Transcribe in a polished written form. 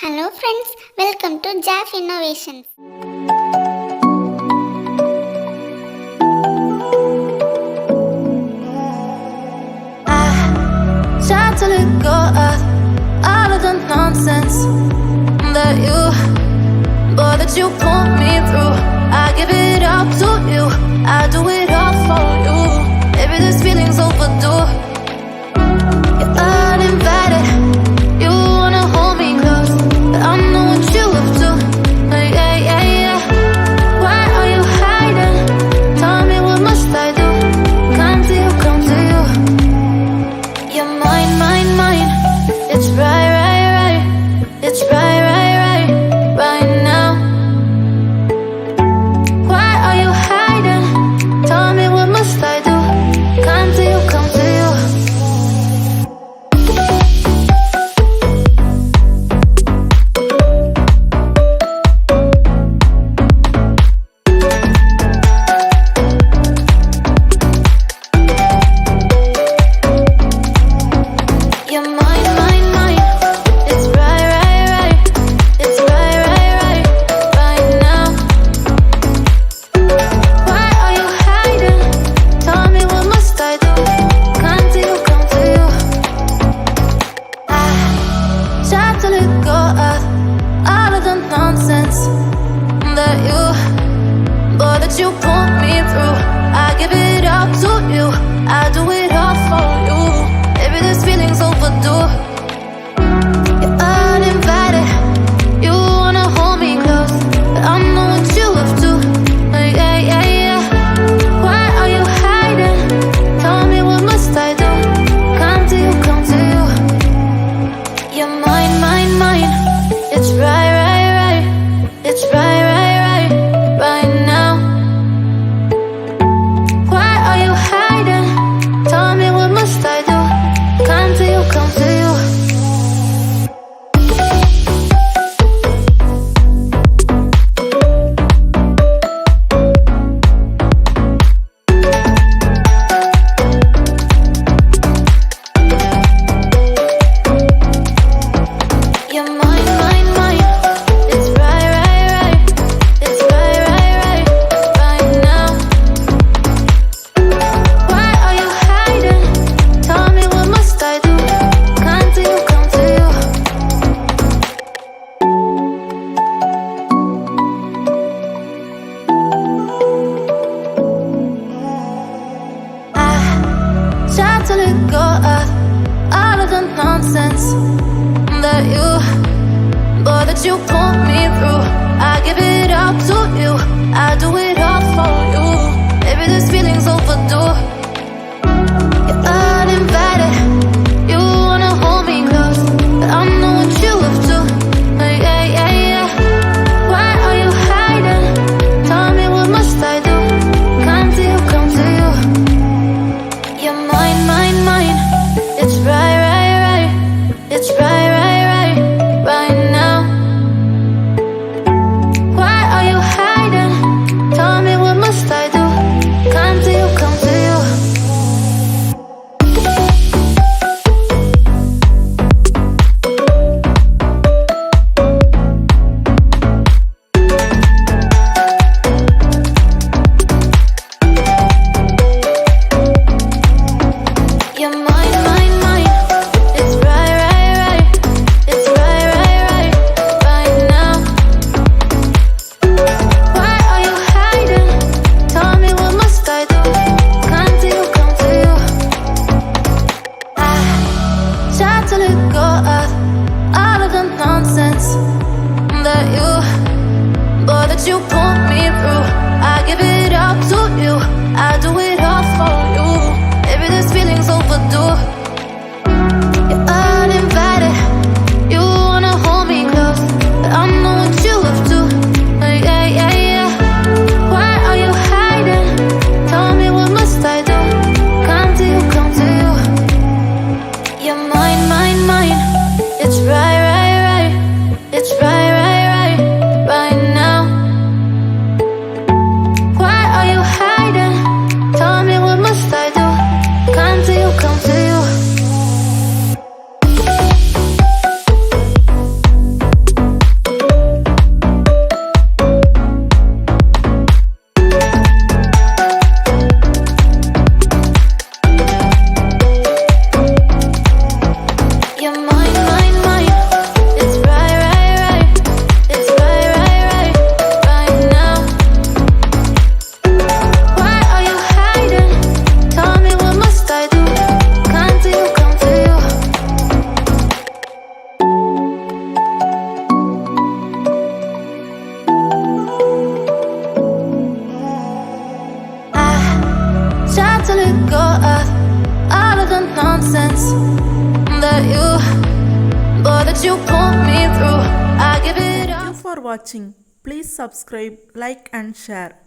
Hello friends, welcome to JAF Innovations. I tried to let go of all of the nonsense that you put me through. I give it up to you, I do it all for you. Maybe this feeling's overdue. You're uninvited, you wanna hold me close, but I know what you up to. Yeah, yeah, yeah. Why are you hiding? Tell me, what must I do? Come to you, come to you. You're mine, mine, mine. It's right, right, right. It's right, right, right, right now. Why are you hiding? Tell me, what must I do? Come to you, come to you. You're mine, mine, mine. It's right, right, right. It's right, right, right, right now. Why are you hiding? Tell me, what must I do? Come to you, come to you. I tried to let go of all of the nonsense that you put me through. I give it up to you, I do it all for you. Maybe this feeling's overdue. You're uninvited, you wanna hold me close, but I know what you up to. Yeah, yeah, yeah. Why are you hiding? Tell me, what must I do? Come to you, come to you. You're mine, mine, mine. It's right, right, right. It's right, right, right, right now. Why are you hiding? Tell me, what must I do? Come to you, come to you. You're mine, mine, mine. It's right, right, right. It's right, right, right, right now. Why are you hiding? Tell me, what must I do? Come to you, come to you. I tried to let go of all of the nonsense that you put me through. I give it up to you, I do it all for you. Maybe this feeling's overdue. You're uninvited, you wanna hold me close, but I know what you up to. Yeah, yeah, yeah. Why are you hiding? Tell me, what must I do? Come to you, come to you. You're mine, mine, mine. It's right, right, right. It's right, right, right, right now. Why are you hiding? Tell me, what must I do? Come to you, come to you. You're mine, mine, mine. It's right, right, right. It's right, right, right, right now. Why are you hiding? Tell me, what must I do? Come to you, come to you. I tried to let go of all of the nonsense that you put me through. I give it up to you, I do it all for you. Maybe this feeling's overdue. You're uninvited, you wanna hold me close, but I know what you up to. Yeah, yeah, yeah. Why are you hiding? Tell me, what must I do? Come to you, come to you. You're mine, mine, mine. It's right, right, right. It's right, right, right, right now. Why are you hiding? Tell me, what must I do? Come to you, come to you. let go of all of the nonsense that you put me through. I give it Thank up. you for watching. Please subscribe, like and share.